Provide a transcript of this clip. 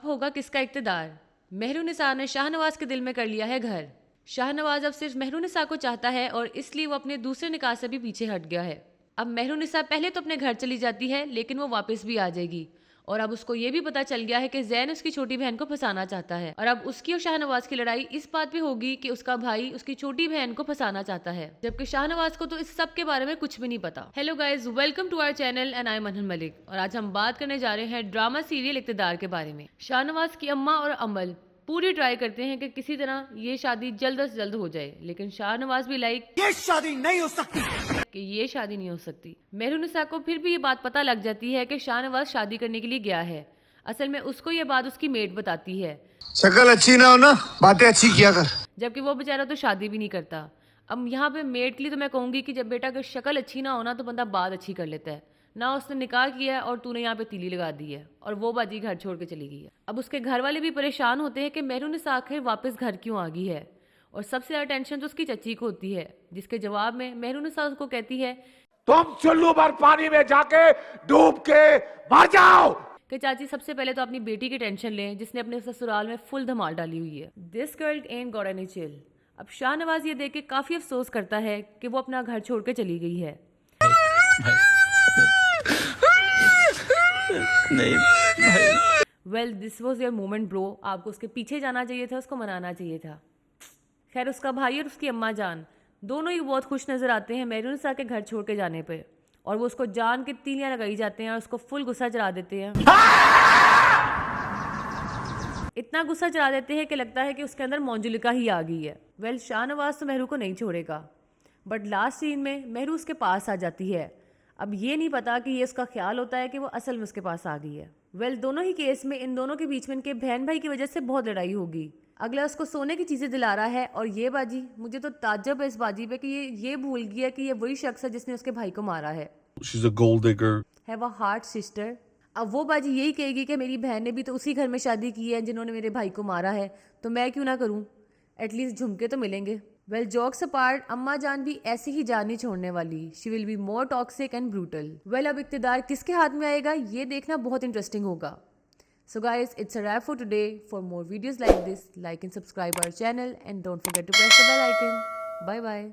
होगा किसका इक़्तिदार। मेहरुनिसा ने शाहनवाज के दिल में कर लिया है घर। शाहनवाज अब सिर्फ मेहरुनिसा को चाहता है और इसलिए वो अपने दूसरे निकाह से भी पीछे हट गया है। अब मेहरुनिसा पहले तो अपने घर चली जाती है, लेकिन वो वापस भी आ जाएगी। और अब उसको ये भी पता चल गया है कि ज़ैन उसकी छोटी बहन को फंसाना चाहता है। और अब उसकी और शाहनवाज की लड़ाई इस बात पे होगी कि उसका भाई उसकी छोटी बहन को फंसाना चाहता है, जबकि शाहनवाज को तो इस सब के बारे में कुछ भी नहीं पता। Hello guys, welcome to our channel and I am Anhan Malik. और आज हम बात करने जा रहे हैं ड्रामा सीरियल इक़्तिदार के बारे में। शाहनवाज की अम्मा और अमल पूरी ट्राई करते हैं कि किसी तरह ये शादी जल्द से जल्द हो जाए, लेकिन शाहनवाज भी ये शादी नहीं हो सकती कि ये शादी नहीं हो सकती। मेहरुनिसा को फिर भी ये बात पता लग जाती है कि शाहनवाज शादी करने के लिए गया है। असल में उसको ये बात उसकी मेड बताती है। शक्ल अच्छी ना हो ना, बातें अच्छी किया कर। जबकि वो बेचारा तो शादी भी नहीं करता। अब यहाँ पे मेड के लिए तो मैं कहूँगी कि जब बेटा अगर शक्ल अच्छी ना हो ना तो बंदा बात अच्छी कर लेता है ना। उसने निकाह किया है और तूने यहाँ पे तीली लगा दी है और वो बाजी घर छोड़ के चली गई है। अब उसके घर वाले भी परेशान होते हैं कि मेहरुनिसा आखिर वापस घर क्यों आ गई है। और सबसे ज्यादा टेंशन तो उसकी चची को होती है, जिसके जवाब में मेहरुनिसा उसको कहती है तुम चुल्लू भर पानी में जाके डूब के मर जाओ। कि चाची सबसे पहले तो अपनी बेटी की टेंशन लें, जिसने अपने ससुराल में फुल धमाल डाली हुई है। This girl and got any chill. अब शाहनवाज ये देख के काफी अफसोस करता है कि वो अपना घर छोड़ के चली गई है। Well this was your moment bro. आपको उसके पीछे जाना चाहिए था, उसको मनाना चाहिए था। खैर उसका भाई और उसकी अम्मा जान दोनों ही बहुत खुश नजर आते हैं मेहरुनिसा के घर छोड़ के जाने पे। और वो उसको जान के तीलियां लगाई जाते हैं और उसको फुल गुस्सा चढ़ा देते हैं। इतना गुस्सा चढ़ा देते हैं कि लगता है कि उसके अंदर मौजुलिका ही आ गई है। वेल शाहनवाज तो मेहरू को नहीं छोड़ेगा, बट लास्ट सीन में मेहरू उसके पास आ जाती है। अब ये नहीं पता कि ये उसका ख्याल होता है कि वो असल में उसके पास आ गई है। वेल दोनों ही केस में इन दोनों के बीच में इनके बहन भाई की वजह से बहुत लड़ाई होगी। अगला उसको सोने की चीजें दिला रहा है और ये बाजी, मुझे तो ताज्जुब है इस बाजी पे कि ये भूल गया कि ये वही शख्स है जिसने उसके भाई को मारा है। She's a gold digger. है वो हार्ट सिस्टर। अब वो बाजी यही कहेगी कि मेरी बहन ने भी तो उसी घर में शादी की है जिन्होंने मेरे भाई को मारा है, तो मैं क्यों ना करूं, एटलीस्ट झुमके तो मिलेंगे। वेल जॉक्स अपार्ट, अम्मा जान भी ऐसी ही जान नहीं छोड़ने वाली। She will be more toxic and brutal. Well अब इक़्तिदार किसके हाथ में आएगा ये देखना बहुत इंटरेस्टिंग होगा। So guys, it's a wrap for today. For more videos like this, like and subscribe our channel and don't forget to press the bell icon. Bye bye.